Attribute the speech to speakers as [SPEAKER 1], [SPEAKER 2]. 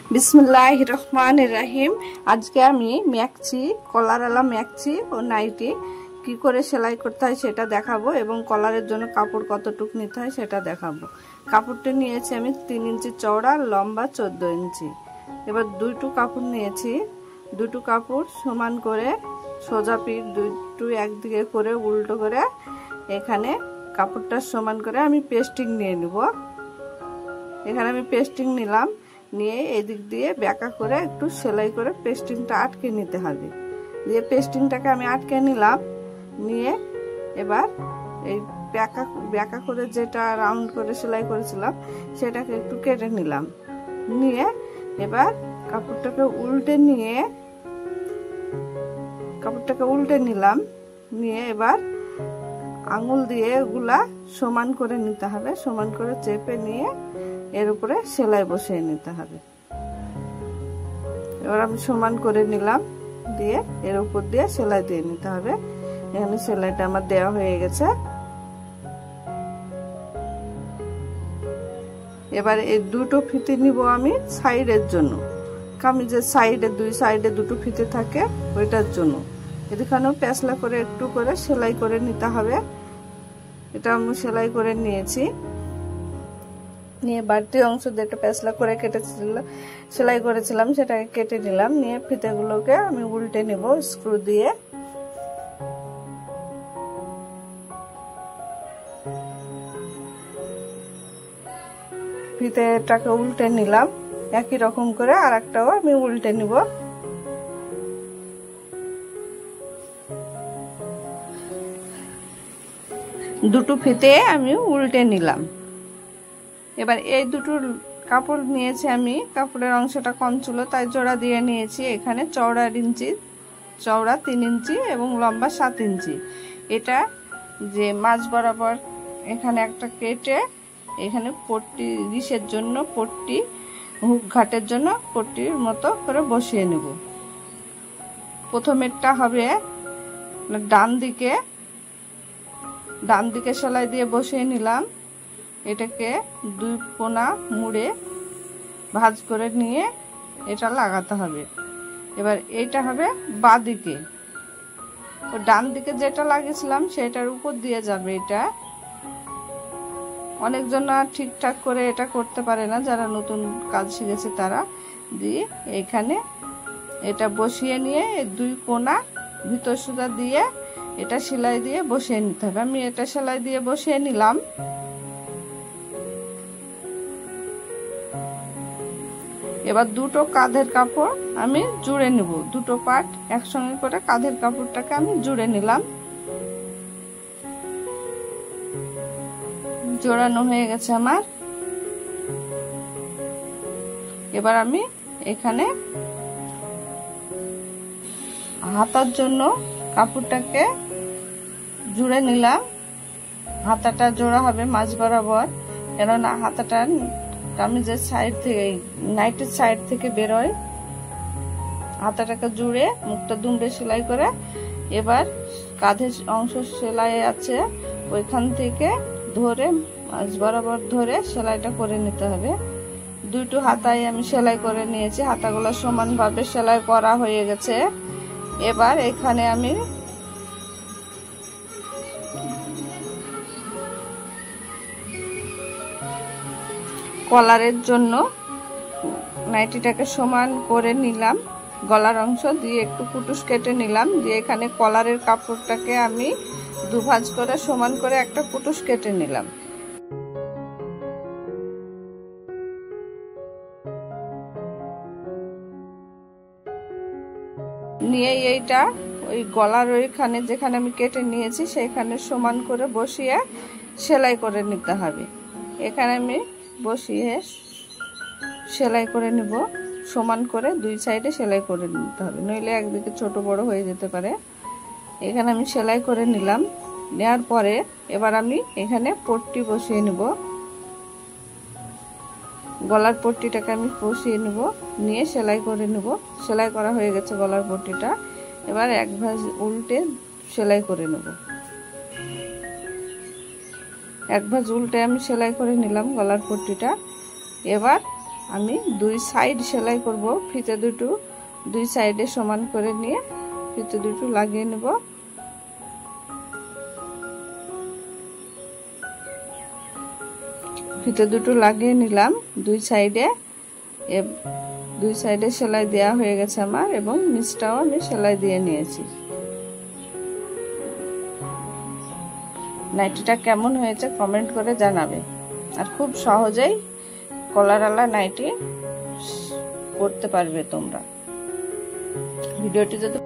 [SPEAKER 1] बिस्मिल्लाहिर रहमानिर रहीम। आज के आमी मैक्सी कलारवाला मैक्सी और नाइटी की करे सेलाई करते हैं सेटा देखाबो एवं कलारेर जोन्नो कापड़ कतटुक निते हैं सेटा देखाबो। कापड़टा नियेछि आमी 3 इंची चौड़ा, लम्बा 14 इंची। एबार दुइटो कापड़ नियेछि, दुटो कापड़ समान करे सोजा पिठ दुइटो एकदिके करे उल्टो करे एखाने कापड़टा समान करे आमी पेस्टिंग निये निब। एखाने आमी पेस्टिंग निलाम, নিয়ে এদিক দিয়ে ব্যাকা করে একটু সেলাই করে পেস্টিংটা আটকে নিতে হবে। দিয়ে পেস্টিংটাকে আমি আটকে নিলাম, নিয়ে এবার এই ব্যাকা করে যেটা রাউন্ড করে সেলাই করেছিলাম সেটাকে একটু কেটে নিলাম। নিয়ে এবার কাপড়টাকে উল্টে নিলাম। নিয়ে এবার আঙুল দিয়ে এগুলা সমান করে নিতে হবে, সমান করে চেপে নিয়ে এর উপরে সেলাই বসিয়ে নিতে হবে। এবার আমি সমান করে নিলাম, দিয়ে এর উপর দিয়ে সেলাই দিয়ে নিতে হবে। এখানে সেলাইটা আমার দেওয়া হয়ে গেছে। এবার এই দুটো ফিতে নিব আমি সাইডের জন্য, কামিজের সাইডে দুই সাইডে দুটো ফিতে থাকে ওইটার জন্য। এখানেও পেছলা করে একটু করে সেলাই করে নিতে হবে। এটা আমি সেলাই করে নিয়েছি। নিয়ে বাড়তি অংশ যেটা পেছলা করে সেলাই করেছিলাম সেটাকে কেটে নিলাম। নিয়ে ফিতেগুলোকে আমি উল্টে নেব স্ক্রু দিয়ে। ফিতেটাকে উল্টে নিলাম, একই রকম করে আরেকটাও আমি উল্টে নিব। দুটো ফিতে আমি উল্টে নিলাম। এবার এই দুটো কাপড় নিয়েছি আমি, কাপড়ের অংশটা কম ছিল তাই জোড়া দিয়ে নিয়েছি। এখানে চওড়া 3 ইঞ্চি এবং লম্বা 7 ইঞ্চি। এটা যে মাঝ বরাবর এখানে একটা কেটে এখানে পট্টি রিসের জন্য পট্টি হুক ঘাটের জন্য পট্টির মতো করে বসিয়ে নেব। প্রথমেরটা হবে ডান দিকে সেলাই দিয়ে বসিয়ে নিলাম। এটাকে দুই কোনা মুড়ে ভাঁজ করে নিয়ে এটা লাগাতে হবে। এবার এটা হবে বাঁ দিকে, ও ডান দিকে যেটা লাগিয়েছিলাম সেটার উপর দিয়ে যাবে। এটা অনেকজন ঠিকঠাক করে এটা করতে পারে না, যারা নতুন কাজ শিখেছে তারা। দিয়ে এখানে এটা বসিয়ে নিয়ে দুই কোনা ভিতর সুতা দিয়ে এটা সেলাই দিয়ে বসিয়ে নিতে হবে। আমি এটা সেলাই দিয়ে বসিয়ে নিলাম। এবার দুটো কাঁধের কাপড় আমি জুড়ে নেব, দুটো পার্ট একসঙ্গে করে কাঁধের কাপড়টাকে আমি জুড়ে নিলাম। জোড়ানো হয়ে গেছে আমার। এবার আমি এখানে হাতার জন্য কাপড়টাকে জুড়ে নিলাম। হাতাটা জোড়া হবে মাঝ বরাবর, কেননা হাতাটা কামিজের সাইড থেকে নাইটের সাইড থেকে বেরোয়। হাতাটাকে জুড়ে মুখটা দুমড়ে সেলাই করে এবার কাঁধের অংশ সেলাই আছে ওইখান থেকে ধরে মাঝ বরাবর ধরে সেলাইটা করে নিতে হবে। দুটো হাতায় আমি সেলাই করে নিয়েছি, হাতাগুলো সমানভাবে সেলাই করা হয়ে গেছে। এবার এখানে আমি কলারের জন্য নাইটিটাকে সমান করে নিলাম, গলার অংশ দিয়ে একটু কুটুস কেটে নিলাম। দিয়ে এখানে কলারের কাপড়টাকে আমি দুভাঁজ করে সমান করে একটা কুটুস কেটে নিলাম। নিয়ে এইটা ওই গলার ওইখানে যেখানে আমি কেটে নিয়েছি সেখানে সমান করে বসিয়ে সেলাই করে নিতে হবে। এখানে আমি বসিয়ে সেলাই করে নিব, সমান করে দুই সাইডে সেলাই করে নিতে হবে, নইলে একদিকে ছোট বড় হয়ে যেতে পারে। এখানে আমি সেলাই করে নিলাম। নেওয়ার পরে এবার আমি এখানে পট্টি বসিয়ে নিব। গলার পট্টিটাকে আমি বসিয়ে নিব, নিয়ে সেলাই করে নিব। সেলাই করা হয়ে গেছে গলার পট্টিটা। এবার এক ভাঁজ উল্টে সেলাই করে নেব। এক ভাঁজ উল্টে আমি সেলাই করে নিলাম গলার পট্টিটা। এবার আমি দুই সাইড সেলাই করব। ফিতে দুটো দুই সাইডে সমান করে নিয়ে ফিতে দুটো লাগিয়ে নেব। ফিতে দুটো লাগিয়ে নিলাম দুই সাইডে। দুই সাইডে সেলাই দেওয়া হয়ে গেছে আমার, এবং নিচটাও আমি সেলাই দিয়ে নিয়েছি। নাইটিটা কেমন হয়েছে কমেন্ট করে জানাবে। আর খুব সহজেই কলারওয়ালা নাইটি পরতে পারবে তোমরা। ভিডিওটি যদি